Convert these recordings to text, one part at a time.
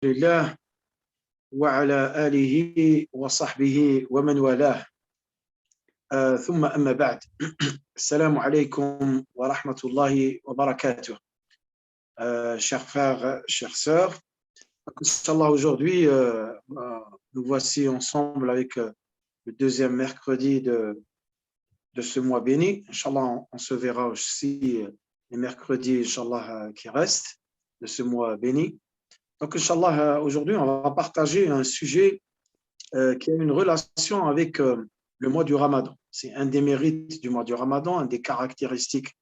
لله وعلى آله وصحبه ومن والاه ثم أما بعد السلام عليكم ورحمة الله وبركاته chers frères, chères sœurs, Inch'Allah, aujourd'hui nous voici ensemble avec le deuxième mercredi de ce mois béni. Inch'Allah, on se verra aussi les mercredis Inch'Allah, qui restent de ce mois béni. Donc, Inch'Allah, aujourd'hui, on va partager un sujet qui a une relation avec le mois du Ramadan. C'est un des mérites du mois du Ramadan, un des caractéristiques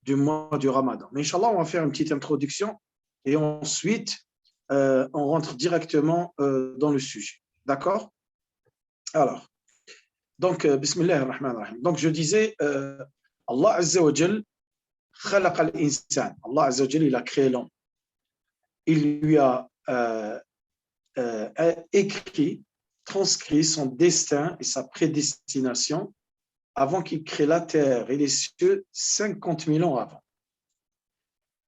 du mois du Ramadan. Mais Inch'Allah, on va faire une petite introduction et ensuite, on rentre directement dans le sujet. D'accord? Alors, donc, Bismillah ar-Rahman ar-Rahim. Donc, je disais, Allah Azza wa Jal khalaqa al-insan. Allah Azza wa Jal, il a créé l'homme. Il lui a écrit, transcrit son destin et sa prédestination avant qu'il crée la terre et les cieux 50 000 ans avant.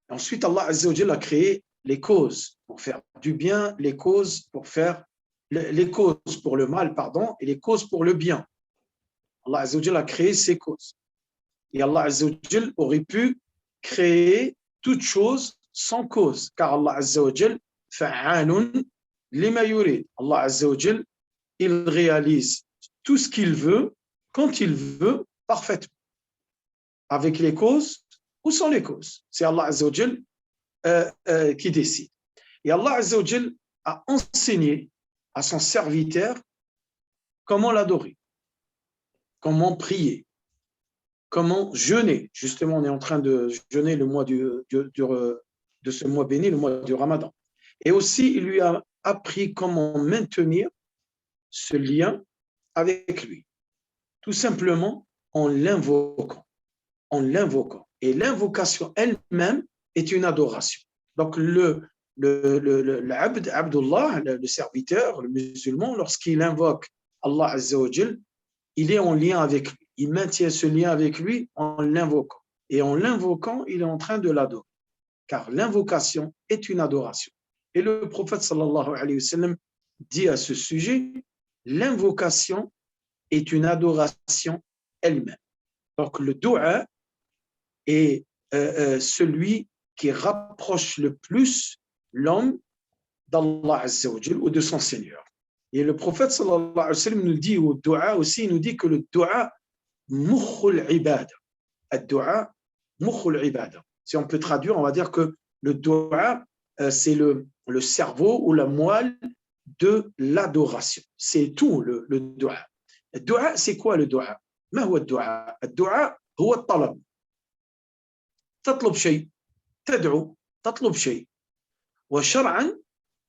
Ensuite, Allah Azza wa Jalla a créé les causes pour faire du bien, les causes pour faire les causes pour le mal, pardon, et les causes pour le bien. Allah Azza wa Jalla a créé ces causes. Et Allah Azza wa Jalla aurait pu créer toute chose sans cause, car Allah Azza wa Jalla fa'alun lima yurid. Allah Azza wa Jalla, il réalise tout ce qu'il veut, quand il veut, parfaitement, avec les causes ou sans les causes. C'est Allah Azza wa Jalla qui décide. Et Allah Azza wa Jalla a enseigné à son serviteur comment l'adorer, comment prier, comment jeûner. Justement, on est en train de jeûner le mois de ce mois béni, le mois du Ramadan. Et aussi, il lui a appris comment maintenir ce lien avec lui, tout simplement en l'invoquant. Et l'invocation elle-même est une adoration. Donc, l'abd, Abdullah, le serviteur, le musulman, lorsqu'il invoque Allah Azza wa Jal, il est en lien avec lui. Il maintient ce lien avec lui en l'invoquant. Et en l'invoquant, il est en train de l'adorer. Car l'invocation est une adoration. Et le prophète sallallahu alayhi wa sallam dit à ce sujet, l'invocation est une adoration elle-même. Donc le dua est celui qui rapproche le plus l'homme d'Allah Azza wa Jal ou de son Seigneur. Et le prophète sallallahu alayhi wa sallam nous dit au dua aussi, il nous dit que le dua mukhul ibada. Le dua mukhul ibada. Si on peut traduire, on va dire que le dua, c'est le cerveau ou la moelle de l'adoration. C'est tout le dua. Le dua, c'est quoi le dua? ما هو الدعاء؟ الدعاء هو الطلب. تطلب شيء، تدعو، تطلب شيء. وشرعا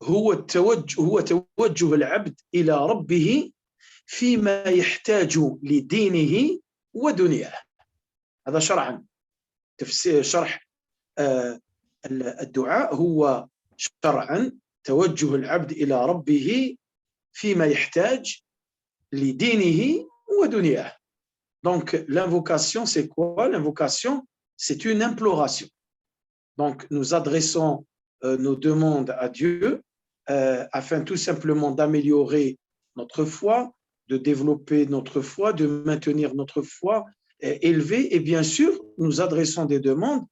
هو توجه العبد إلى ربه فيما يحتاج لدينه ودنياه. هذا شرعا. شرح الدعاء هو شرعا توجه العبد إلى ربه فيما يحتاج لدينه ودنياه. Donc, l'invocation, c'est quoi? L'invocation, c'est une imploration. Donc, nous adressons nos demandes à Dieu afin tout simplement d'améliorer notre foi, de développer notre foi, de maintenir notre foi élevée. Et bien sûr, nous adressons des demandes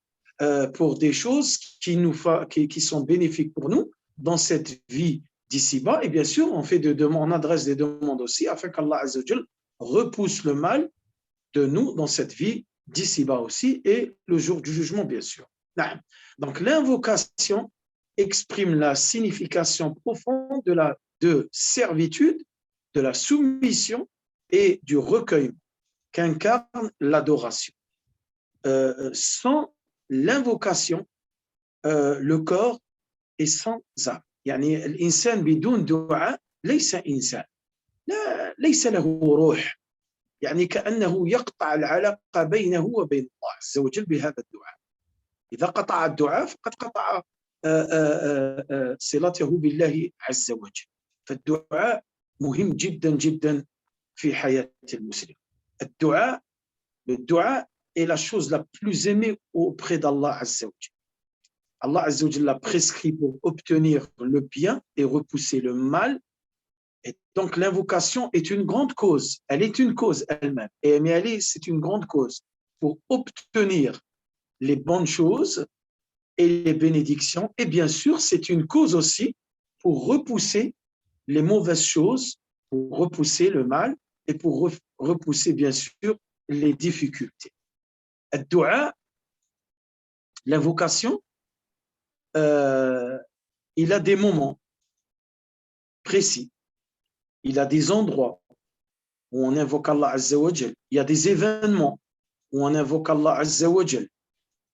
pour des choses qui sont bénéfiques pour nous dans cette vie d'ici-bas. Et bien sûr, on adresse des demandes aussi afin qu'Allah Azza wa Jal repousse le mal de nous dans cette vie d'ici-bas aussi et le jour du jugement, bien sûr. Donc, l'invocation exprime la signification profonde de servitude, de la soumission et du recueillement qu'incarne l'adoration. Sans l'invocation, le corps est sans âme. يعني الإنسان بدون دعاء ليس إنسان. ليس له روح. يعني كأنه يقطع العلاقة بينه وبين الله عز وجل بهذا الدعاء. إذا قطع الدعاء فقد قطع صلته بالله عز وجل. فالدعاء مهم جدا جدا في حياة المسلم. Le dua est la chose la plus aimée auprès d'Allah Azza wa Jal. Allah Azza wa Jalla l'a prescrit pour obtenir le bien et repousser le mal. Et donc, l'invocation est une grande cause. Elle est une cause elle-même. Mais c'est une grande cause pour obtenir les bonnes choses et les bénédictions. Et bien sûr, c'est une cause aussi pour repousser les mauvaises choses, pour repousser le mal et pour repousser, bien sûr, les difficultés. Ad-du'a, l'invocation, il a des moments précis. Il a des endroits où on invoque Allah Azza wa Jal. Il y a des événements où on invoque Allah Azza wa Jal.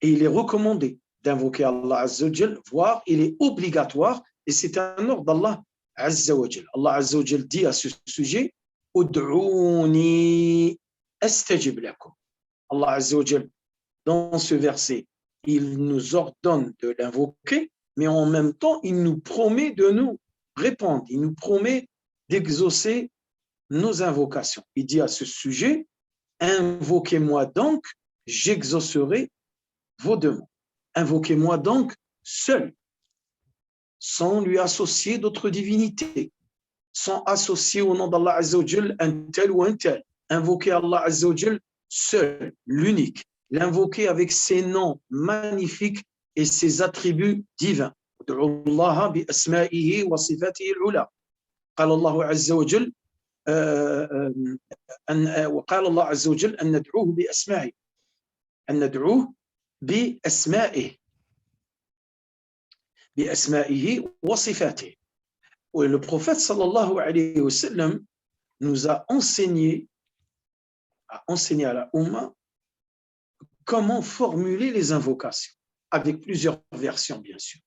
Et il est recommandé d'invoquer Allah Azza wa Jal, voire il est obligatoire, et c'est un ordre d'Allah Azza wa Jal. Allah Azza wa Jal dit à ce sujet, Ud'ouni astajib lakum. Allah Azza wa Jal, dans ce verset, il nous ordonne de l'invoquer, mais en même temps, il nous promet de nous répondre. Il nous promet d'exaucer nos invocations. Il dit à ce sujet, invoquez-moi donc, j'exaucerai vos demandes. Invoquez-moi donc seul, sans lui associer d'autres divinités, sans associer au nom d'Allah Azza wa Jal un tel ou un tel. Invoquez Allah Azza wa Jal seul, l'unique. L'invoquer avec ses noms magnifiques et ses attributs divins. ادعوا الله بأسمائه وصفاته العلى. قال الله عز وجل وقال الله عز وجل أن ندعوه بأسمائه أن ندعوه بأسمائه وصفاته. Et le prophète sallallahu alayhi wa sallam nous a enseigné à la Ummah comment formuler les invocations, avec plusieurs versions bien sûr.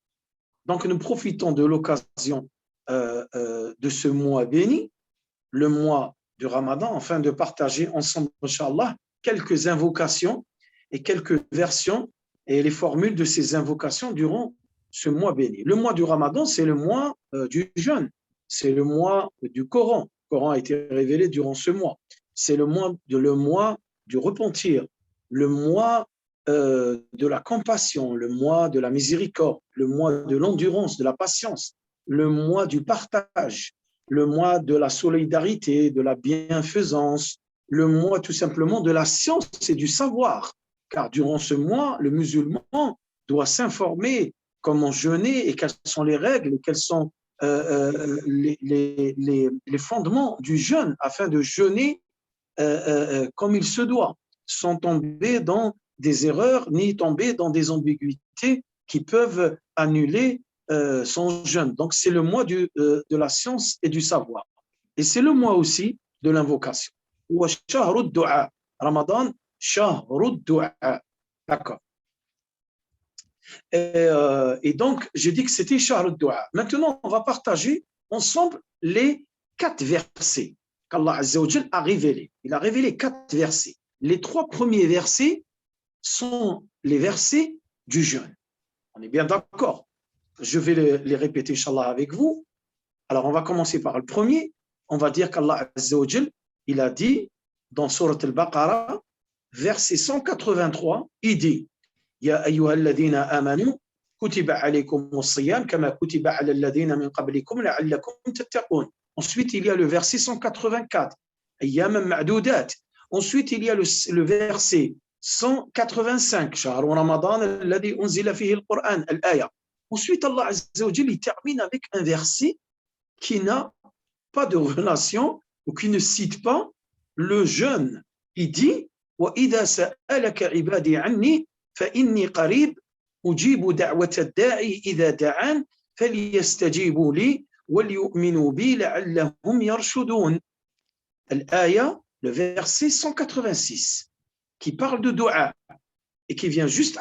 Donc nous profitons de l'occasion de ce mois béni, le mois du Ramadan, afin de partager ensemble, Inch'Allah, quelques invocations et quelques versions et les formules de ces invocations durant ce mois béni. Le mois du Ramadan, c'est le mois du jeûne, c'est le mois du Coran. Le Coran a été révélé durant ce mois. C'est le mois du repentir, le mois de la compassion, le mois de la miséricorde, le mois de l'endurance, de la patience, le mois du partage, le mois de la solidarité, de la bienfaisance, le mois tout simplement de la science et du savoir. Car durant ce mois, le musulman doit s'informer comment jeûner et quelles sont les règles et quels sont les fondements du jeûne afin de jeûner comme il se doit, sans tomber dans des erreurs ni tomber dans des ambiguïtés qui peuvent annuler son jeûne. Donc, c'est le mois de la science et du savoir. Et c'est le mois aussi de l'invocation. Ramadan, shahrud du'a. D'accord. Et donc, j'ai dit que c'était shahrud du'a. Maintenant, on va partager ensemble les 4 versets qu'Allah Azza wa Jal a révélés. Il a révélé 4 versets. Les 3 premiers versets sont les versets du jeûne. On est bien d'accord. Je vais les répéter, Inch'Allah, avec vous. Alors, on va commencer par le premier. On va dire qu'Allah Azza wa Jal, il a dit dans Surat al-Baqarah, verset 183, il dit Ya ayyuhalladhina amanu kutiba alaykum as-siyam kama kutiba ala alladhina min qablikum la'allakum tattaqun. Ensuite, il y a le verset 184, ayyaman ma'dudat. Ensuite, il y a le verset 185, Shahru Ramadan alladhi unzila fihi al-Qur'an, al-aya. Ensuite, Allah Azza wa Jalla, il termine avec un verset qui n'a pas de relation ou qui ne cite pas le jeûne. Il dit وَإِذَا سَأَلَكَ عِبَادِي عَنِّي فَإِنِّي قَرِيبٌ أُجِيبُ دَعْوَةَ الدَّاعِ إِذَا دَعَانِ فَلْيَسْتَجِيبُوا لِي وَلْيُؤْمِنُوا بِي لَعَلَّهُمْ يَرْشُدُونَ. L'aya, le verset 186, qui parle de dua et qui vient juste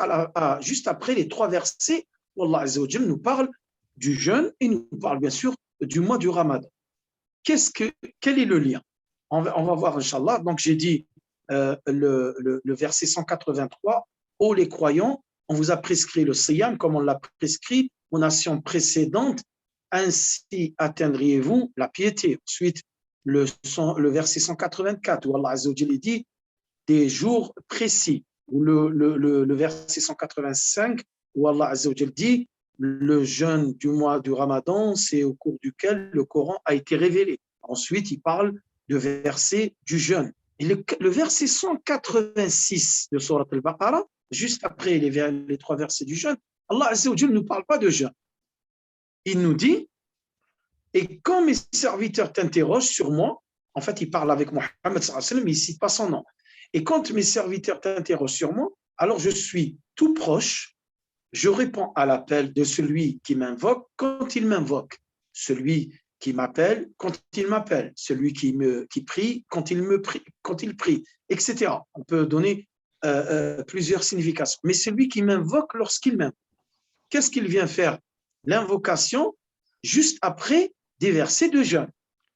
après les 3 versets où Allah Azza wa Jalla nous parle du jeûne et nous parle bien sûr du mois du Ramadan. Quel est le lien? On va voir, Inch'Allah. Donc, j'ai dit le verset 183, ô les croyants, on vous a prescrit le siyam comme on l'a prescrit aux nations précédentes, ainsi atteindriez-vous la piété. Ensuite, le verset 184, où Allah Azza wa Jalla dit des jours précis, ou le verset 185, où Allah Azza wa Jal dit le jeûne du mois du Ramadan, c'est au cours duquel le Coran a été révélé. Ensuite, il parle de verset du jeûne. Et le verset 186 de Surat al-Baqarah, juste après les 3 versets du jeûne, Allah Azza wa Jal ne nous parle pas de jeûne. Il nous dit, et quand mes serviteurs t'interrogent sur moi, en fait, il parle avec Mohammed sallallahu alayhi wa sallam, mais il ne cite pas son nom. Et quand mes serviteurs t'interrogent sur moi, alors je suis tout proche, je réponds à l'appel de celui qui m'invoque quand il m'invoque, celui qui m'appelle quand il m'appelle, celui qui prie quand il prie, etc. On peut donner plusieurs significations. Mais celui qui m'invoque lorsqu'il m'invoque, qu'est-ce qu'il vient faire? L'invocation juste après des versets de jeûne.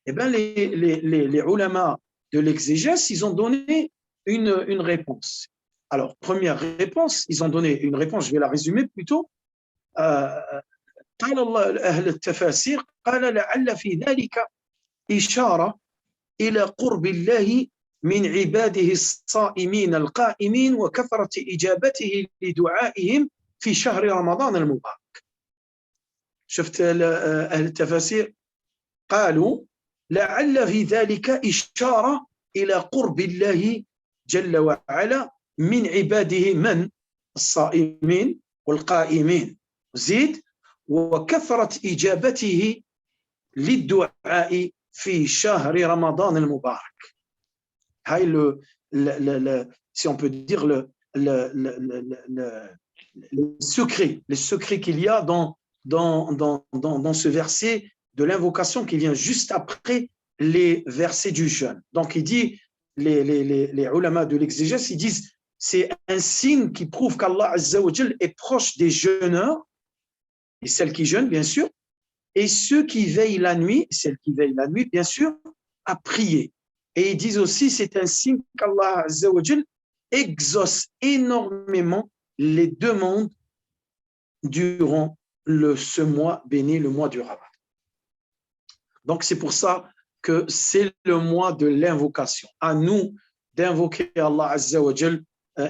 Eh bien, les ulama de l'exégèse, ils ont donné une réponse. Alors, première réponse, ils ont donné une réponse, je vais la résumer plutôt. قال الله أهل التفاسير قال لعل في ذلك إشارة إلى قرب الله من عباده الصائمين القائمين وكثرة إجابته لدعائهم في شهر رمضان المبارك. شفت أهل التفاسير قالوا لعل في ذلك إشارة إلى قرب الله جل وعلا من عباده من الصائمين والقائمين زيد وكثرة إجابته للدعاء في شهر رمضان المبارك. هاي si on peut dire les secrets qu'il y a dans ce verset de l'invocation qui vient juste après les versets du jeûne. Donc il dit, les ulama de l'exégèse, ils disent c'est un signe qui prouve qu'Allah Azza wa Jal est proche des jeûneurs, et celles qui jeûnent bien sûr, et ceux qui veillent la nuit, celles qui veillent la nuit bien sûr, à prier. Et ils disent aussi c'est un signe qu'Allah Azza wa Jal exauce énormément les demandes durant ce mois béni, le mois du Ramadan. Donc c'est pour ça que c'est le mois de l'invocation. À nous d'invoquer Allah Azza wa Jal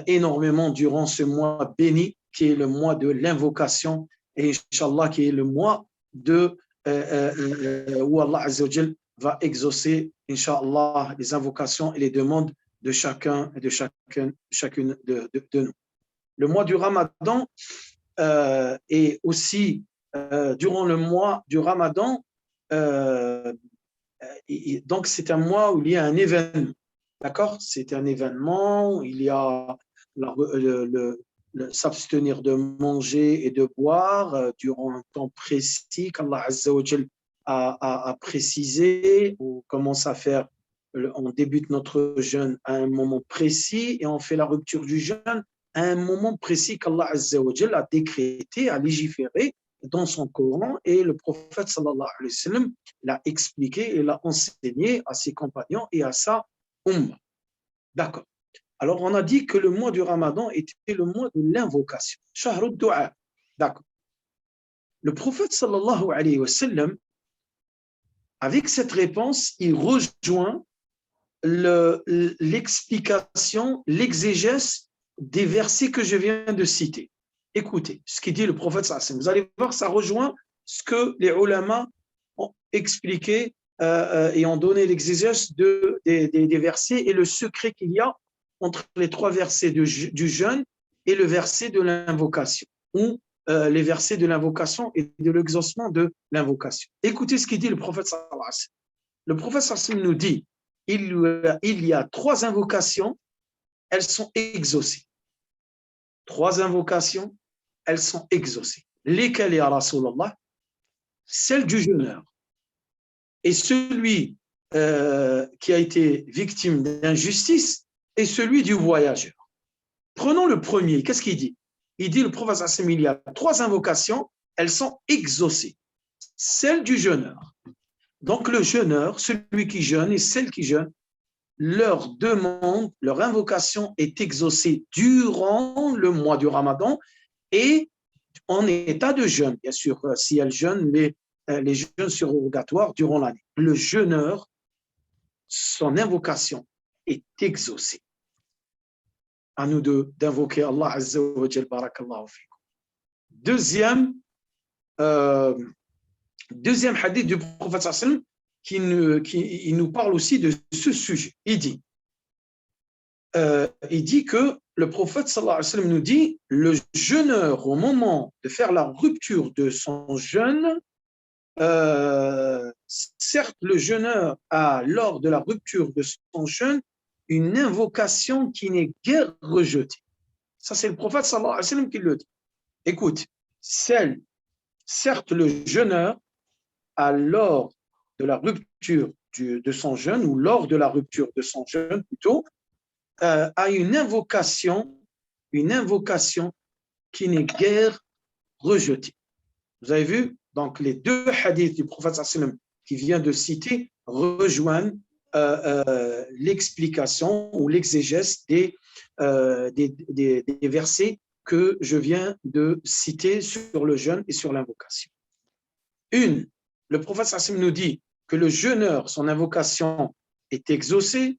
énormément durant ce mois béni, qui est le mois de l'invocation, et Inch'Allah, qui est le mois où Allah Azza wa Jal va exaucer, Inch'Allah, les invocations et les demandes de chacun et de chacune de nous. Le mois du Ramadan et aussi durant le mois du Ramadan, donc c'est un mois où il y a un événement, d'accord? C'est un événement où il y a s'abstenir de manger et de boire durant un temps précis qu'Allah Azza wa Jal a précisé. On commence à faire, on débute notre jeûne à un moment précis et on fait la rupture du jeûne à un moment précis qu'Allah Azza wa Jal a décrété, a légiféré dans son Coran, et le prophète sallallahu alayhi wa sallam l'a expliqué et l'a enseigné à ses compagnons et à sa ummah. D'accord. Alors, on a dit que le mois du Ramadan était le mois de l'invocation. Shahr al-du'a. D'accord. Le prophète sallallahu alayhi wa sallam, avec cette réponse, il rejoint l'explication, l'exégèse des versets que je viens de citer. Écoutez ce qu'il dit le prophète sallallahu alayhi wa sallam. Vous allez voir, ça rejoint ce que les ulama ont expliqué et ont donné l'exégèse des versets et le secret qu'il y a entre les 3 versets du jeûne et le verset de l'invocation, ou les versets de l'invocation et de l'exaucement de l'invocation. Écoutez ce qu'il dit le prophète sallallahu alayhi wa sallam. Le prophète sallallahu alayhi wa sallam nous dit, il y a 3 invocations, elles sont exaucées. 3 invocations, elles sont exaucées. Lesquelles, ya Rasulallah? Celle du jeûneur et celui qui a été victime d'injustice et celui du voyageur. Prenons le premier. Qu'est-ce qu'il dit? Il dit, le prophète sallallahu alayhi wa sallam, il y a 3 invocations, elles sont exaucées. Celle du jeûneur. Donc le jeûneur, celui qui jeûne et celle qui jeûne, leur demande, leur invocation est exaucée durant le mois du Ramadan et en état de jeûne. Bien sûr, si elle jeûne, les jeûnes surrogatoires durant l'année. Le jeûneur, son invocation est exaucée. À nous d'invoquer Allah Azza wa Jal, barakallahu fikum. Deuxième, deuxième hadith du prophète sallam qui nous parle aussi de ce sujet. Il dit que le prophète sallallahu alayhi wa sallam nous dit le jeûneur au moment de faire la rupture de son jeûne, certes le jeûneur a lors de la rupture de son jeûne une invocation qui n'est guère rejetée. Ça c'est le prophète sallallahu alayhi wa sallam qui le dit. Écoute, certes le jeûneur a lors de la rupture de son jeûne ou lors de la rupture de son jeûne plutôt a une invocation qui n'est guère rejetée. Vous avez vu, donc les deux hadiths du prophète sallam qui vient de citer rejoignent l'explication ou l'exégèse des versets que je viens de citer sur le jeûne et sur l'invocation. Le prophète sallam nous dit que le jeûneur, son invocation est exaucée.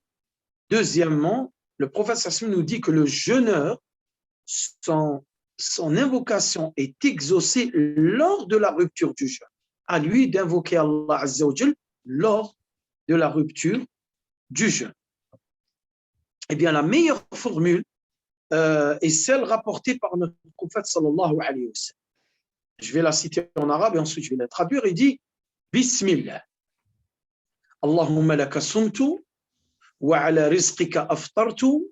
Deuxièmement, le prophète sallam nous dit que le jeûneur, son invocation est exaucée lors de la rupture du jeûne. À lui d'invoquer Allah Azza wa Jal lors de la rupture du jeûne. Eh bien, la meilleure formule est celle rapportée par notre prophète sallallahu alayhi wa sallam. Je vais la citer en arabe et ensuite je vais la traduire. Il dit Bismillah. Allahumma laka sumtu wa ala rizqika aftartu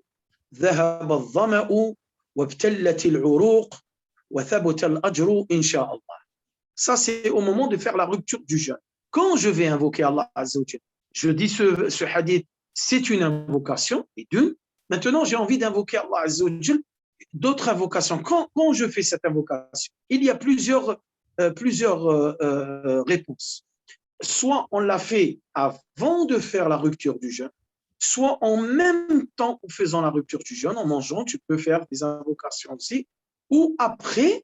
ذهب الظمأ وابتلت العروق وثبت الأجر إن شاء الله. Ça, c'est au moment de faire la rupture du jeûne. Quand je vais invoquer Allah Azza wa Jal, je dis ce hadith, c'est une invocation. Et deux, maintenant, j'ai envie d'invoquer Allah Azza wa Jal, d'autres invocations. Quand je fais cette invocation, il y a plusieurs réponses. Soit on l'a fait avant de faire la rupture du jeûne, soit en même temps en faisant la rupture du jeûne, en mangeant, tu peux faire des invocations aussi, ou après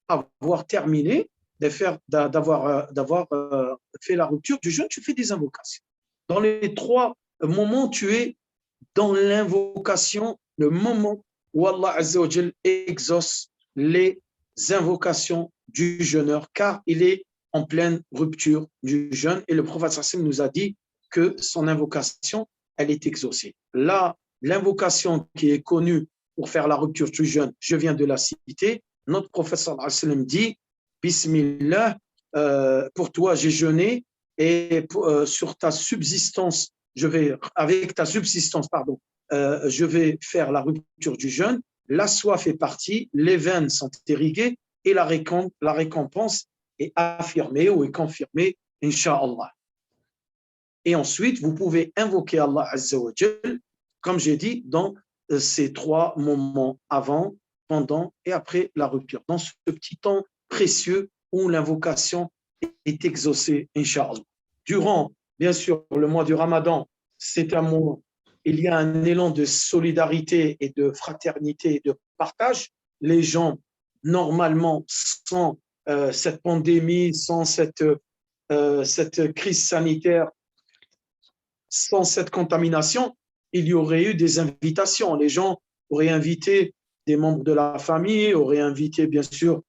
avoir terminé, d'avoir fait la rupture du jeûne, tu fais des invocations. Dans les trois moments, tu es dans l'invocation, le moment où Allah Azza wa Jal exauce les invocations du jeûneur, car il est en pleine rupture du jeûne, et le prophète sallam nous a dit que son invocation, elle est exaucée. Là, l'invocation qui est connue pour faire la rupture du jeûne, je viens de la citer. Notre prophète sallallahu alayhi wa sallam dit Bismillah, pour toi j'ai jeûné et sur ta subsistance, avec ta subsistance, je vais faire la rupture du jeûne. La soif est partie, les veines sont irriguées et la récompense est affirmée ou est confirmée, Inch'Allah. Et ensuite, vous pouvez invoquer Allah Azza wa Jal, comme j'ai dit, dans ces trois moments avant, pendant et après la rupture, dans ce petit temps précieux où l'invocation est exaucée, Inch'Allah. Durant, bien sûr, le mois du Ramadan, c'est un moment, il y a un élan de solidarité et de fraternité et de partage. Les gens, normalement, sans cette pandémie, sans cette crise sanitaire, sans cette contamination, il y aurait eu des invitations. Les gens auraient invité des membres de la famille, auraient invité bien sûr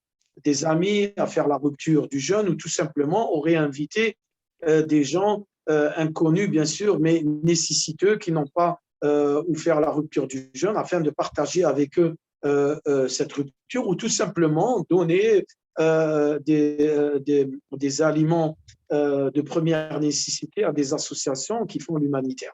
des amis à faire la rupture du jeûne ou tout simplement auraient invité des gens inconnus bien sûr, mais nécessiteux qui n'ont pas ou faire la rupture du jeûne afin de partager avec eux cette rupture ou tout simplement donner des aliments de première nécessité à des associations qui font l'humanitaire.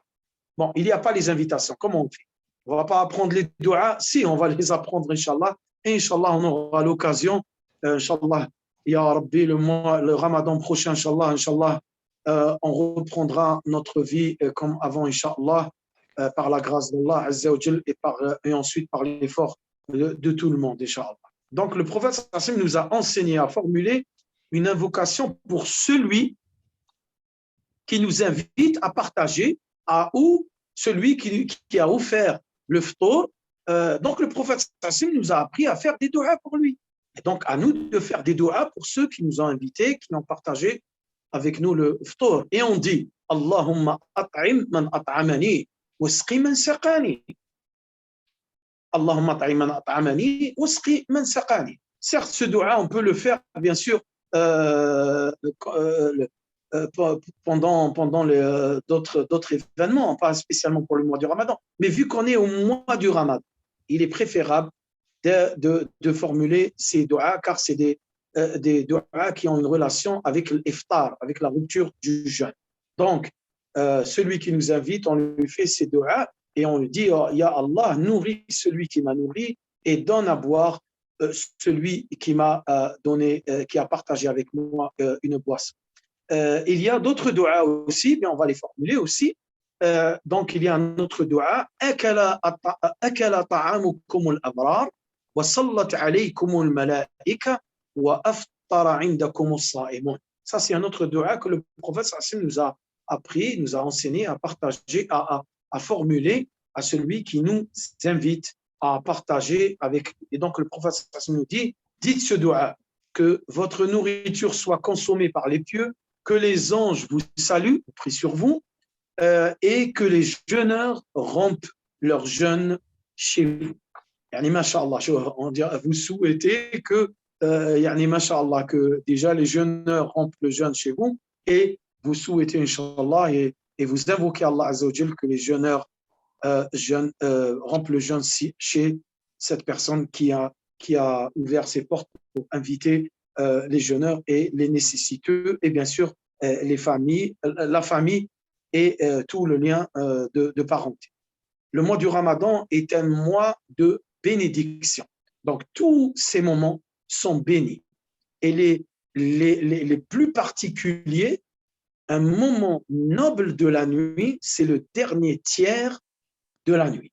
Bon, il n'y a pas les invitations. Comment on fait? On ne va pas apprendre les doigts. Si, on va les apprendre, Inch'Allah. Et Inch'Allah, on aura l'occasion, Inch'Allah, Ya Rabbi, le Ramadan prochain, Inch'Allah, on reprendra notre vie comme avant, Inch'Allah, par la grâce d'Allah, Azza wa Jal, et ensuite par l'effort de tout le monde, Inch'Allah. Donc, le prophète Hassim nous a enseigné à formuler une invocation pour celui qui nous invite à partager, ou celui qui a offert le ftour. Donc, le prophète Hassim nous a appris à faire des doigts pour lui. Et donc, à nous de faire des doigts pour ceux qui nous ont invités, qui ont partagé avec nous le ftour. Et on dit Allahumma at'im man at'amani wasqi man saqani. Allahumma at'im man at'amani wasqi man saqani. Certes, ce dua, on peut le faire, bien sûr, pendant d'autres événements, pas spécialement pour le mois du Ramadan. Mais vu qu'on est au mois du Ramadan, il est préférable de formuler ces doigts, car c'est des doigts qui ont une relation avec l'iftar, avec la rupture du jeûne. Donc, celui qui nous invite, on lui fait ces doigts et on lui dit, oh, Ya Allah, nourris celui qui m'a nourri et donne à boire celui qui m'a donné, qui a partagé avec moi une boisson. Il y a d'autres doigts aussi, mais on va les formuler aussi. Donc, il y a un autre doigt. Akala ta'amukum al-abrar wa sallat alaykum al-malaika wa aftara indakum as-sa'imun. Ça, c'est un autre doigt que le prophète nous a appris, nous a enseigné à partager, à formuler à celui qui nous invite à partager avec. Et donc, le prophète nous dit, dites ce doigt, que votre nourriture soit consommée par les pieux, que les anges vous saluent, prient sur vous, et que les jeûneurs rompent leur jeûne chez vous. Yani, masha'Allah, on dirait, vous souhaitez que, yani, masha'Allah, que déjà les jeûneurs rompent le jeûne chez vous, et vous souhaitez, Inch'Allah, et vous invoquez Allah Azza wa Jal que les jeûneurs rompent le jeûne chez cette personne qui a ouvert ses portes pour inviter les jeûneurs et les nécessiteux, et bien sûr les familles, la famille et tout le lien de parenté. Le mois du Ramadan est un mois de bénédiction. Donc tous ces moments sont bénis. Et les plus particuliers, un moment noble de la nuit, c'est le dernier tiers de la nuit.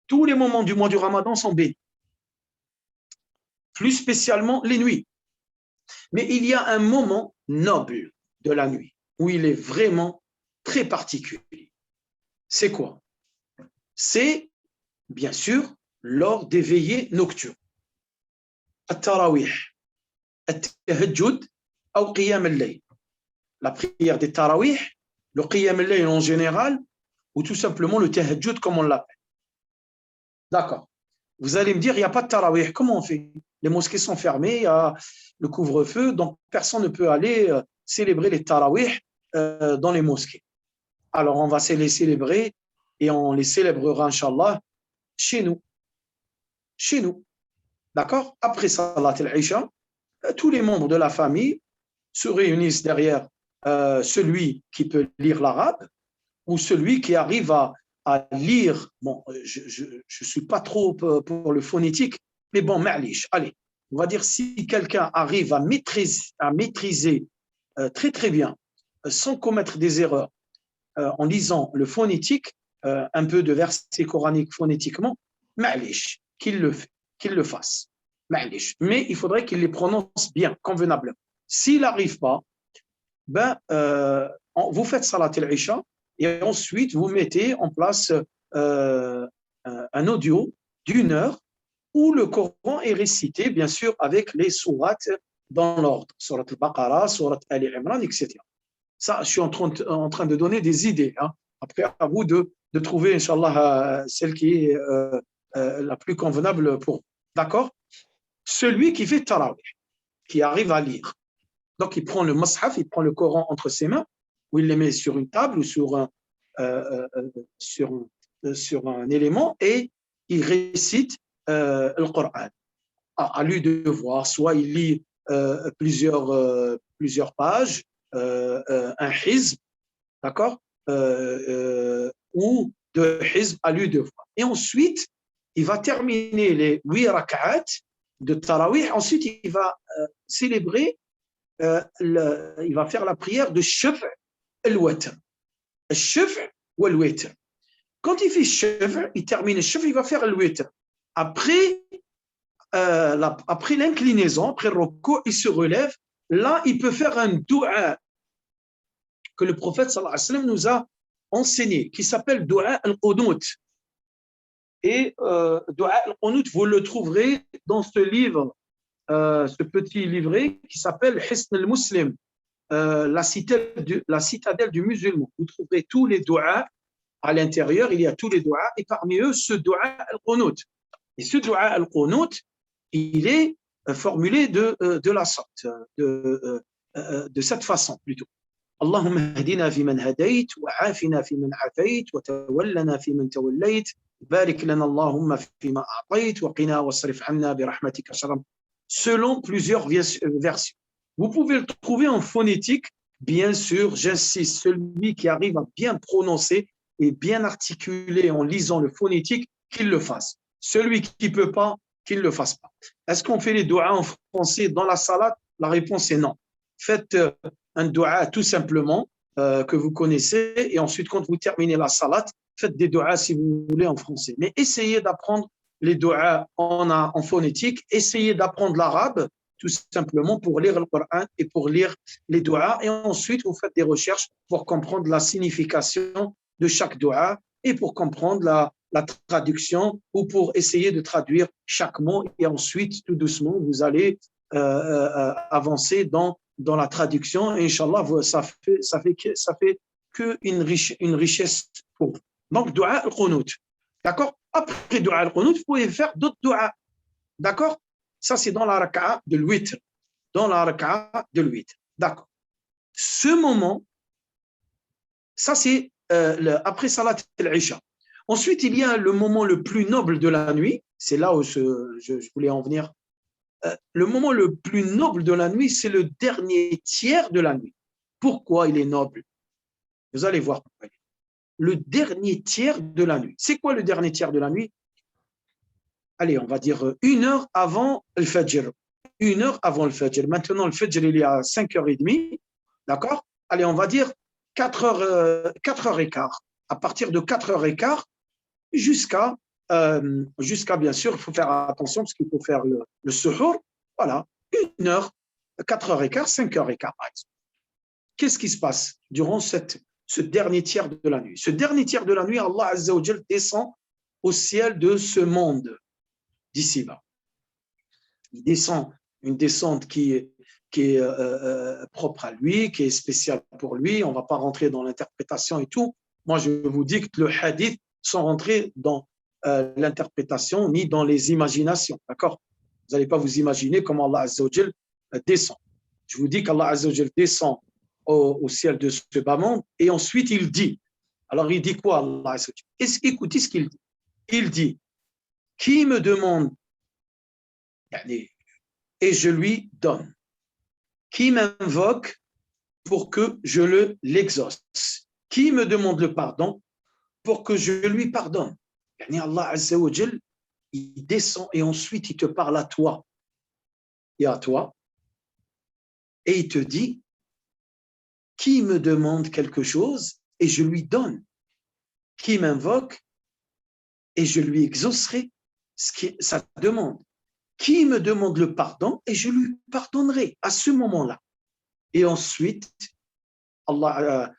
Tous les moments du mois du Ramadan sont bénis. Plus spécialement les nuits. Mais il y a un moment noble de la nuit où il est vraiment très particulier. C'est quoi? C'est, bien sûr, lors des veillées nocturnes. At-tarawih, at-tahajjud ou qiyam al-layl. La prière des tarawih, le qiyam al-layl en général, ou tout simplement le tahajjud comme on l'appelle. D'accord. Vous allez me dire, il n'y a pas de tarawih. Comment on fait? Les mosquées sont fermées, il y a le couvre-feu, donc personne ne peut aller célébrer les tarawih dans les mosquées. Alors, on va se les célébrer et on les célébrera, Inch'Allah, chez nous. Chez nous. D'accord? Après Salat al-Isha, tous les membres de la famille se réunissent derrière celui qui peut lire l'arabe ou celui qui arrive à lire. Bon, je ne suis pas trop pour le phonétique, mais bon, ma'lish, allez. On va dire si quelqu'un arrive à maîtriser très très bien, sans commettre des erreurs, en lisant le phonétique, un peu de versets coraniques phonétiquement, ma'lish, qu'il le fasse. Ma'lish. Mais il faudrait qu'il les prononce bien, convenablement. S'il n'arrive pas, ben, vous faites Salat al-Isha et ensuite vous mettez en place un audio d'1 heure où le Coran est récité, bien sûr, avec les sourates dans l'ordre. Surat al-Baqarah, Surat Ali Imran, etc. Ça, je suis en train de donner des idées. Hein. Après, à vous de trouver, Inch'Allah, celle qui est la plus convenable pour vous. D'accord? Celui qui fait tarawih, qui arrive à lire. Donc, il prend le mushaf, il prend le Coran entre ses mains, ou il les met sur une table ou sur un élément, et il récite le Coran. À lui de voir, soit il lit plusieurs pages, un hizb, d'accord, ou de hizb à lui de voir. Et ensuite, il va terminer les 8 rak'at de tarawih. Ensuite, il va célébrer, il va faire la prière de shaf' al-watr. Shaf' ou al-watr. Quand il fait shaf', il termine le shaf', il va faire al-watr. Après l'inclinaison, après le ruku', il se relève. Là, il peut faire un dua que le prophète sallallahu alayhi wa sallam nous a enseigné, qui s'appelle dua al-qunut. Et dua al-qunut, vous le trouverez dans ce livre, ce petit livret qui s'appelle Hisn al-Muslim, la citadelle du musulman. Vous trouverez tous les duas à l'intérieur, il y a tous les duas, et parmi eux, ce dua al-qunut. Et ce dua al-qunut, il est formulé de la sorte, de cette façon plutôt. اللهم اهدنا فيمن هديت وعافنا فيمن عافيت وتولنا فيمن توليت بارك لنا اللهم فيما أعطيت وقنا واصرف عنا برحمتك شر. Selon plusieurs versions. Vous pouvez le trouver en phonétique, bien sûr, j'insiste, celui qui arrive à bien prononcer et bien articuler en lisant le phonétique, qu'il le fasse. Celui qui ne peut pas, qu'il ne le fasse pas. Est-ce qu'on fait les doigts en français dans la salade? La réponse est non. Faites un doua tout simplement que vous connaissez et ensuite quand vous terminez la salat, faites des doua si vous voulez en français. Mais essayez d'apprendre les doua en phonétique, essayez d'apprendre l'arabe tout simplement pour lire le Coran et pour lire les doua et ensuite vous faites des recherches pour comprendre la signification de chaque doua et pour comprendre la traduction ou pour essayer de traduire chaque mot et ensuite tout doucement vous allez avancer dans la traduction et Inch'Allah, ça fait qu'une richesse pour vous. Donc, dua al-Qunut. D'accord? Après dua al-Qunut, vous pouvez faire d'autres dua. D'accord? Ça, c'est dans la raka'a de l'huître. Dans la raka'a de l'huître. D'accord. Ce moment, ça, c'est après Salat al-Isha. Ensuite, il y a le moment le plus noble de la nuit. C'est là où je voulais en venir. Le moment le plus noble de la nuit, c'est le dernier tiers de la nuit. Pourquoi il est noble? Vous allez voir pourquoi. Le dernier tiers de la nuit. C'est quoi le dernier tiers de la nuit? Allez, on va dire 1 heure avant le Fajr. 1 heure avant le Fajr. Maintenant, le Fajr, il est à 5h30. D'accord? Allez, on va dire 4h15. À partir de 4h15 jusqu'à bien sûr, il faut faire attention parce qu'il faut faire le suhour. Voilà, 1 heure, 4h15, 5h15 par exemple. Qu'est-ce qui se passe durant ce dernier tiers de la nuit? Ce dernier tiers de la nuit, Allah Azza wa Jal descend au ciel de ce monde d'ici-bas. Il descend une descente qui est propre à lui, qui est spéciale pour lui. On ne va pas rentrer dans l'interprétation et tout. Moi, je vous dis que le hadith sans rentrer dans l'interprétation ni dans les imaginations. D'accord? Vous n'allez pas vous imaginer comment Allah Azza wa Jal descend. Je vous dis qu'Allah Azza wa Jal descend au ciel de ce bas monde et ensuite il dit. Alors il dit quoi Allah Azza wa Jal? Écoutez ce qu'il dit. Il dit, qui me demande et je lui donne. Qui m'invoque pour que je l'exauce. Qui me demande le pardon pour que je lui pardonne. Allah Azza wa Jal, il descend et ensuite il te parle à toi et à toi et il te dit qui me demande quelque chose et je lui donne, qui m'invoque et je lui exaucerai sa demande, qui me demande le pardon et je lui pardonnerai à ce moment-là. Et ensuite Allah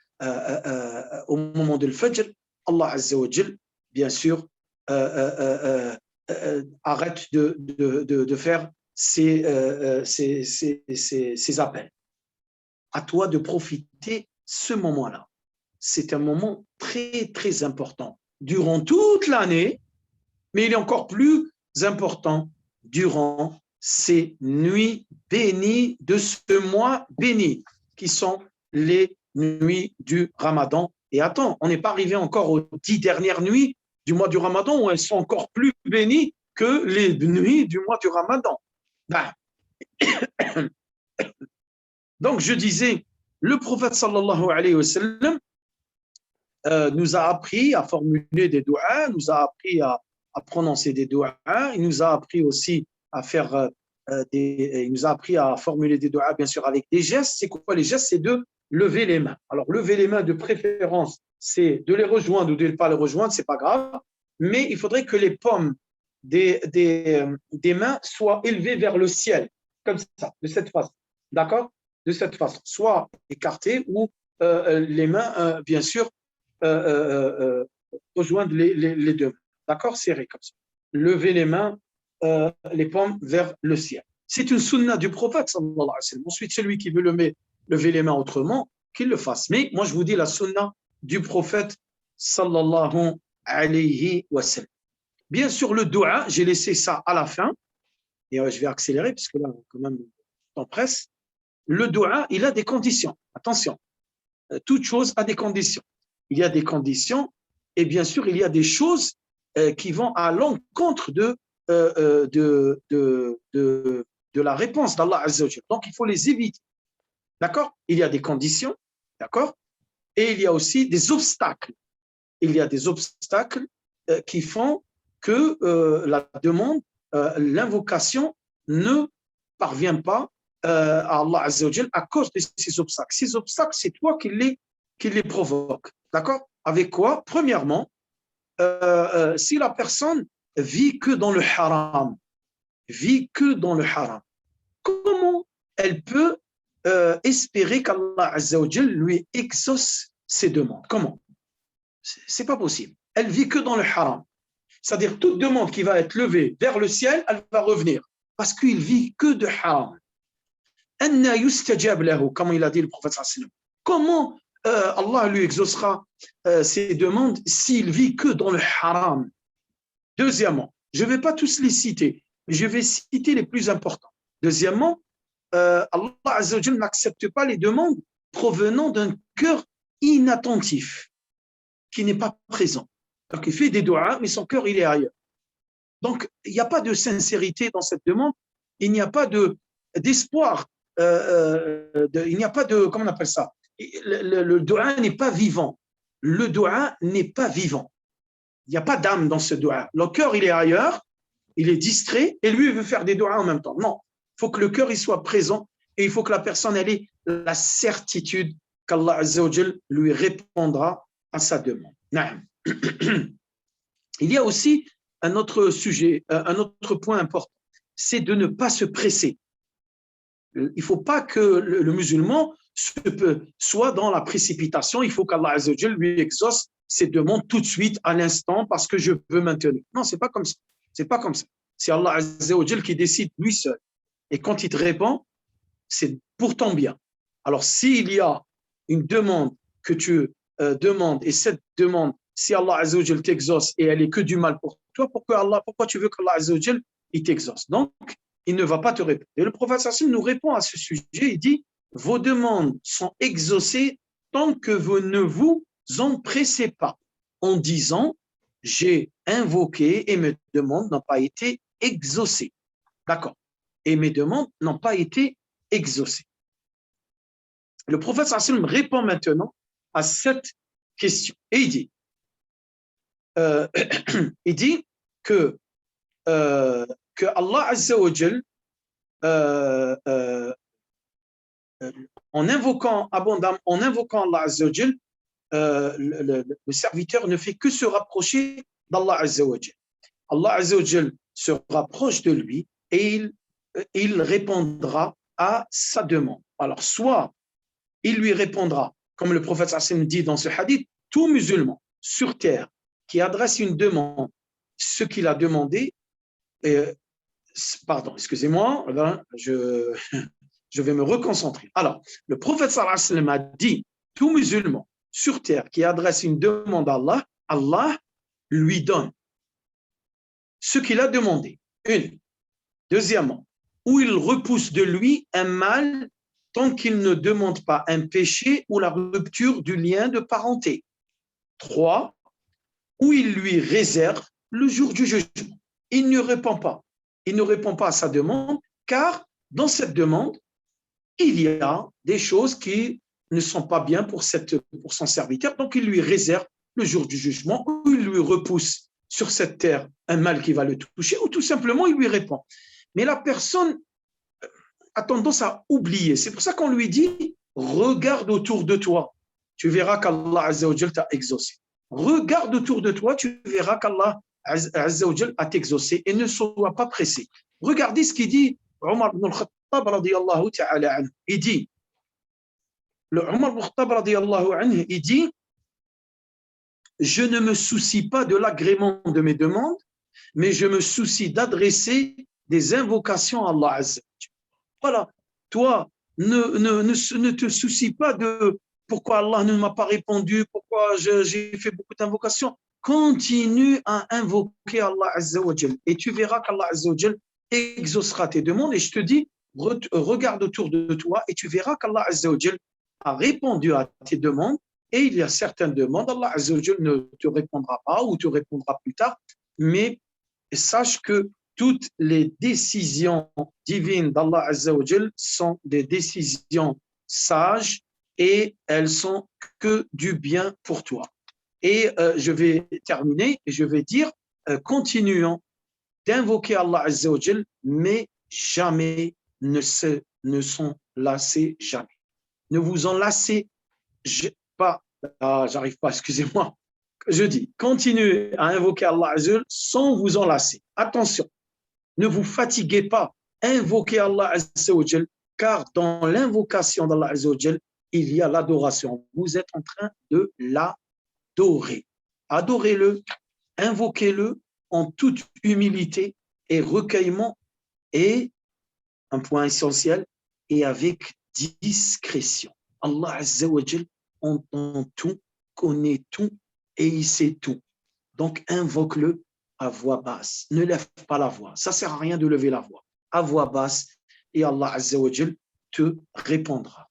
au moment de l'Fajr, Allah Azza wa Jal, bien sûr, arrête de faire ces appels. À toi de profiter ce moment-là. C'est un moment très, très important durant toute l'année, mais il est encore plus important durant ces nuits bénies de ce mois béni, qui sont les nuits du Ramadan. Et attends, on n'est pas arrivé encore aux 10 dernières nuits du mois du Ramadan où elles sont encore plus bénies que les nuits du mois du Ramadan. Donc, je disais, le prophète sallallahu alayhi wa sallam nous a appris à formuler des doigts, nous a appris à prononcer des doigts, il nous a appris aussi à faire il nous a appris à formuler des doigts, bien sûr, avec des gestes. C'est quoi les gestes? C'est de lever les mains. Alors, lever les mains de préférence, c'est de les rejoindre ou de ne pas les rejoindre, c'est pas grave, mais il faudrait que les paumes des mains soient élevées vers le ciel, comme ça, de cette façon. D'accord? De cette façon, soit écartées ou les mains, bien sûr, rejoindre les deux. D'accord? Serrées comme ça. Lever les mains, les paumes vers le ciel. C'est une sunna du prophète, sallallahu alayhi wa sallam. Ensuite, celui qui veut lever les mains autrement, qu'il le fasse. Mais moi, je vous dis la sunna du prophète, sallallahu alayhi wa sallam. Bien sûr, le dua, j'ai laissé ça à la fin. et je vais accélérer parce que là, quand même, le temps presse. Le dua, il a des conditions. Attention, toute chose a des conditions. Il y a des conditions et bien sûr, il y a des choses qui vont à l'encontre de la réponse d'Allah Azza wa Jalla. Donc, il faut les éviter. D'accord? Il y a des conditions, d'accord? Et il y a aussi des obstacles. Il y a des obstacles qui font que la demande, l'invocation ne parvient pas à Allah Azza wa Jalla à cause de ces obstacles. Ces obstacles, c'est toi qui les provoques. D'accord? Avec quoi? Premièrement, si la personne vit que dans le haram, comment elle peut espérer qu'Allah Azza wa Jalla lui exauce ses demandes? Comment? C'est pas possible. Elle vit que dans le haram. C'est-à-dire toute demande qui va être levée vers le ciel, elle va revenir parce qu'il vit que de haram. Anna yustajab lahu, comme il a dit le prophète sallallahu alayhi wa sallam. Comment Allah lui exaucera ses demandes s'il vit que dans le haram? Deuxièmement, je ne vais pas tous les citer, mais je vais citer les plus importants. Deuxièmement, Allah Azza wa Jalla n'accepte pas les demandes provenant d'un cœur inattentif, qui n'est pas présent. Donc, il fait des doigts, mais son cœur, il est ailleurs. Donc, il n'y a pas de sincérité dans cette demande, il n'y a pas d'espoir, il n'y a pas de, comment on appelle ça? Le doigt n'est pas vivant. Le doigt n'est pas vivant. Il n'y a pas d'âme dans ce doigt. Le cœur, il est ailleurs, il est distrait, et lui, il veut faire des doigts en même temps. Non, il faut que le cœur, il soit présent, et il faut que la personne, elle ait la certitude qu'Allah Azza wa Jalla lui répondra à sa demande. Il y a aussi un autre sujet, un autre point important, c'est de ne pas se presser. Il ne faut pas que le musulman soit dans la précipitation. Il faut qu'Allah Azza wa Jalla lui exauce ses demandes tout de suite, à l'instant, parce que je veux maintenir. Non, ce n'est pas comme ça. C'est pas comme ça. C'est Allah Azza wa Jalla qui décide lui seul. Et quand il te répond, c'est pour ton bien. Alors, s'il y a une demande que tu demandes, et cette demande, si Allah Azza wa Jalla t'exauce et elle est que du mal pour toi, pourquoi tu veux qu'Allah Azza wa Jalla il t'exauce? Donc, il ne va pas te répondre. Et le prophète sallallahu alayhi wa sallam nous répond à ce sujet. Il dit, vos demandes sont exaucées tant que vous ne vous empressez pas en disant, j'ai invoqué et mes demandes n'ont pas été exaucées. D'accord. Et mes demandes n'ont pas été exaucées. Le prophète sallallahu alayhi wa sallam répond maintenant à cette question. Et il dit que Allah Azza wa Jal, en invoquant abondamment, en invoquant Allah Azza wa Jal, le serviteur ne fait que se rapprocher d'Allah Azza wa Jal. Allah Azza wa Jal se rapproche de lui et il répondra à sa demande. Alors, soit il lui répondra, comme le prophète sallallahu dit dans ce hadith, tout musulman sur terre qui adresse une demande, ce qu'il a demandé, pardon, excusez-moi, je vais me reconcentrer. Alors, le prophète sallallahu alayhi wa sallam a dit, tout musulman sur terre qui adresse une demande à Allah, Allah lui donne ce qu'il a demandé. Une. Deuxièmement, où il repousse de lui un mal tant qu'il ne demande pas un péché ou la rupture du lien de parenté. 3. Où il lui réserve le jour du jugement. Il ne répond pas. Il ne répond pas à sa demande, car dans cette demande, il y a des choses qui ne sont pas bien pour son serviteur, donc il lui réserve le jour du jugement, ou il lui repousse sur cette terre un mal qui va le toucher, ou tout simplement il lui répond. Mais la personne a tendance à oublier. C'est pour ça qu'on lui dit, regarde autour de toi, tu verras qu'Allah Azza wa Jalla t'a exaucé. Regarde autour de toi, tu verras qu'Allah Azza wa Jalla a exaucé et ne sois pas pressé. Regardez ce qu'il dit Omar ibn al-Khattab radiyallahu ta'ala anhu. Il dit, le Omar ibn al-Khattab radiyallahu anhu, il dit, je ne me soucie pas de l'agrément de mes demandes, mais je me soucie d'adresser des invocations à Allah Azza wa Jalla. Voilà, toi, ne te soucie pas de pourquoi Allah ne m'a pas répondu, pourquoi j'ai fait beaucoup d'invocations. Continue à invoquer Allah Azza wa Jal et tu verras qu'Allah Azza wa Jal exaucera tes demandes. Et je te dis, regarde autour de toi et tu verras qu'Allah Azza wa Jal a répondu à tes demandes. Et il y a certaines demandes, Allah Azza wa Jal ne te répondra pas ou te répondra plus tard. Mais sache que toutes les décisions divines d'Allah Azza wa Jal sont des décisions sages et elles sont que du bien pour toi. Et je vais terminer et je vais dire, continuons d'invoquer Allah Azza wa Jal, mais jamais ne sont lassés, jamais. Ne vous en lassez pas. Ah, j'arrive pas, excusez-moi. Je dis, continuez à invoquer Allah Azza wa Jal sans vous en lasser. Attention, ne vous fatiguez pas. Invoquez Allah Azza wa Jal, car dans l'invocation d'Allah Azza wa Jal, il y a l'adoration. Vous êtes en train de l'adorer. Adorez-le, invoquez-le en toute humilité et recueillement et, un point essentiel, et avec discrétion. Allah Azza wa Jal entend tout, connaît tout et il sait tout. Donc, invoque-le à voix basse. Ne lève pas la voix. Ça ne sert à rien de lever la voix. À voix basse et Allah Azza wa Jal te répondra.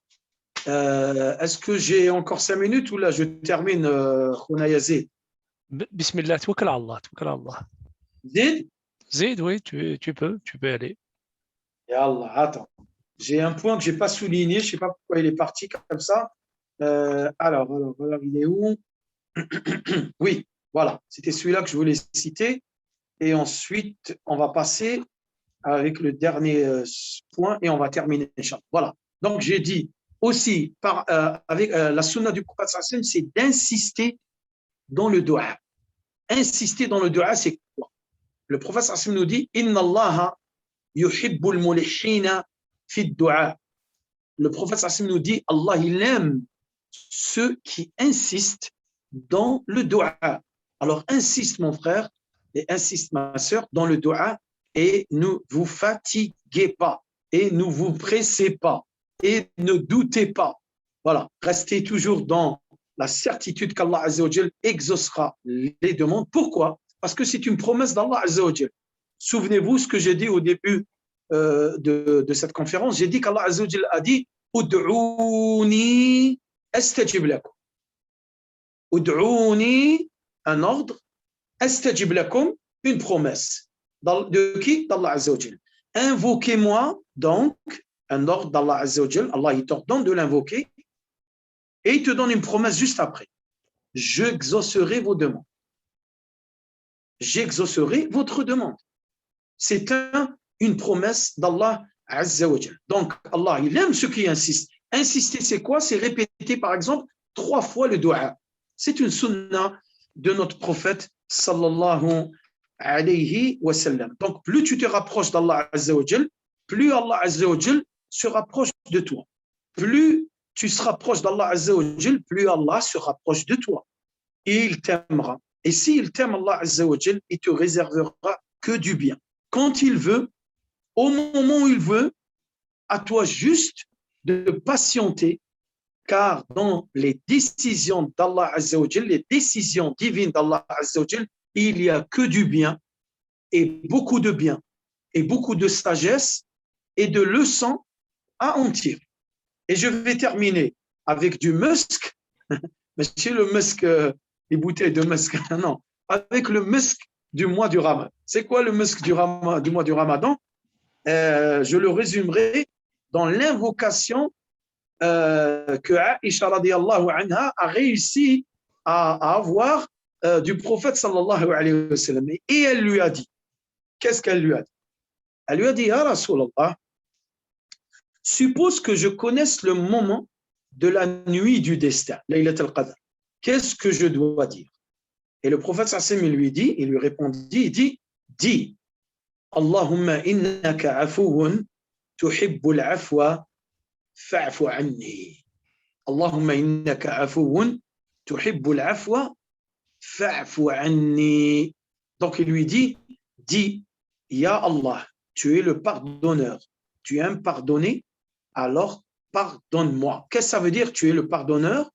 Est-ce que j'ai encore 5 minutes ou là je termine, Khouna Yazid? Bismillah, tawakkal Allah, tawakkal Allah. Zid? Zid, oui, tu peux aller. Et Allah, attends. J'ai un point que je n'ai pas souligné, je ne sais pas pourquoi il est parti comme ça. Alors, il est où? Oui, voilà, c'était celui-là que je voulais citer. Et ensuite, on va passer avec le dernier point et on va terminer. Voilà. Donc, j'ai dit aussi, avec la sunna du prophète sallallahu alayhi wa sallam, c'est d'insister dans le dua. Insister dans le dua, c'est quoi? Le prophète sallallahu alayhi wa sallam nous dit « Inna Allah yuhibbul mulihina fi dua ». Le prophète sallallahu alayhi wa sallam nous dit « Allah, il aime ceux qui insistent dans le dua ». Alors, insiste mon frère et insiste ma sœur dans le dua et ne vous fatiguez pas et ne vous pressez pas et ne doutez pas. Voilà, restez toujours dans la certitude qu'Allah Azza wa Jal exaucera les demandes. Pourquoi? Parce que c'est une promesse d'Allah Azza wa Jal. Souvenez-vous ce que j'ai dit au début de cette conférence. J'ai dit qu'Allah Azza wa Jal a dit « Ud'ouni astajib lakum ». Ud'ouni, un ordre, astajib lakum, une promesse. De qui? D'Allah Azza wa Jal. Invoquez-moi, donc, un ordre d'Allah Azza wa Jal. Allah, il t'ordonne de l'invoquer et il te donne une promesse juste après. J'exaucerai vos demandes. J'exaucerai votre demande. C'est une promesse d'Allah Azza wa Jal. Donc, Allah, il aime ceux qui insistent. Insister, c'est quoi? C'est répéter, par exemple, 3 fois le dua. C'est une sunna de notre prophète, sallallahu alayhi wa sallam. Donc, plus tu te rapproches d'Allah Azza wa Jal, plus Allah Azza wa Jal se rapproche de toi. Plus tu se rapproches d'Allah Azza wa Jal, plus Allah se rapproche de toi. Et il t'aimera. Et s'il t'aime, Allah Azza wa Jal, il te réservera que du bien. Quand il veut, au moment où il veut, à toi juste de patienter, car dans les décisions d'Allah Azza wa Jal, les décisions divines d'Allah Azza wa Jal, il n'y a que du bien et beaucoup de bien et beaucoup de sagesse et de leçons à en tirer. Et je vais terminer avec du musk, mais c'est le musk, les bouteilles de musk, non, avec le musk du mois du Ramadan. C'est quoi le musk du mois du Ramadan? Je le résumerai dans l'invocation que Aïcha radiallahu anha a réussi à avoir du prophète sallallahu alayhi wa sallam. Et elle lui a dit, qu'est-ce qu'elle lui a dit? Elle lui a dit, Ya Rasulallah, suppose que je connaisse le moment de la nuit du destin, Laylat al-Qadr. Qu'est-ce que je dois dire? Et le prophète sallallahu alayhi wa sallam il lui répondit, il dit, dis, Allahumma innaka afuwun tuhibbul afwa fa'fu anni. Allahumma innaka afuwun tuhibbul afwa fa'fu anni. Donc il lui dit, dis, Ya Allah, tu es le pardonneur, tu aimes pardonner, alors pardonne-moi. Qu'est-ce que ça veut dire? Tu es le pardonneur,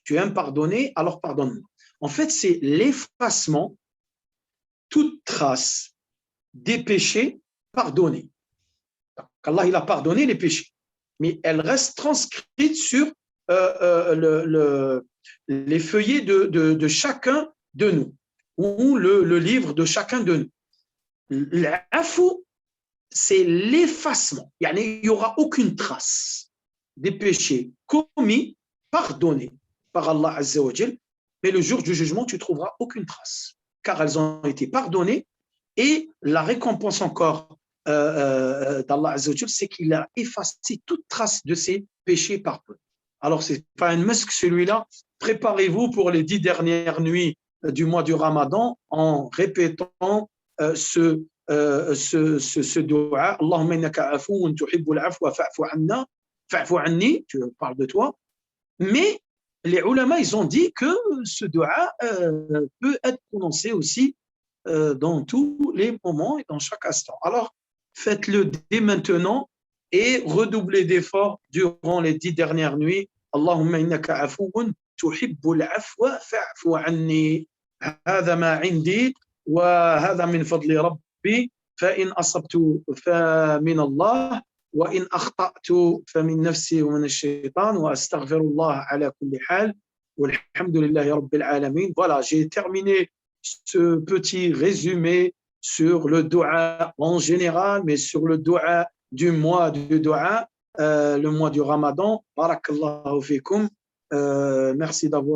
tu aimes pardonner, alors pardonne-moi. En fait, c'est l'effacement, toute trace des péchés pardonnée. Donc, Allah, il a pardonné les péchés, mais elles restent transcrites sur les feuillets de chacun de nous, ou le livre de chacun de nous. L'afou, c'est l'effacement. Il n'y aura aucune trace des péchés commis, pardonnés par Allah Azza wa Jal, mais le jour du jugement, tu ne trouveras aucune trace, car elles ont été pardonnées, et la récompense encore d'Allah Azza wa Jal, c'est qu'il a effacé toute trace de ces péchés pardonnés. Alors, ce n'est pas un masque celui-là. Préparez-vous pour les 10 dernières nuits du mois du Ramadan en répétant ce dua. Allahumma innaka afoun tuhibbul afwa fa'fu anna, fa'fu anni, tu parles de toi. Mais les ulama, ils ont dit que ce dua peut être prononcé aussi dans tous les moments et dans chaque instant. Alors, faites-le dès maintenant et redoublez d'efforts durant les 10 dernières nuits. Allahumma innaka afoun tuhibbul afwa fa'fu anni. هذا ما عندي وهذا من فضل ربي فإن أصبت فمن الله وإن أخطأت فمن نفسي ومن الشيطان وأستغفر الله على كل حال والحمد لله رب العالمين. Voilà, j'ai terminé ce petit résumé sur le dua en général, mais sur le dua du mois du dua, le mois du Ramadan. Barakallahu fikum. Merci d'avoir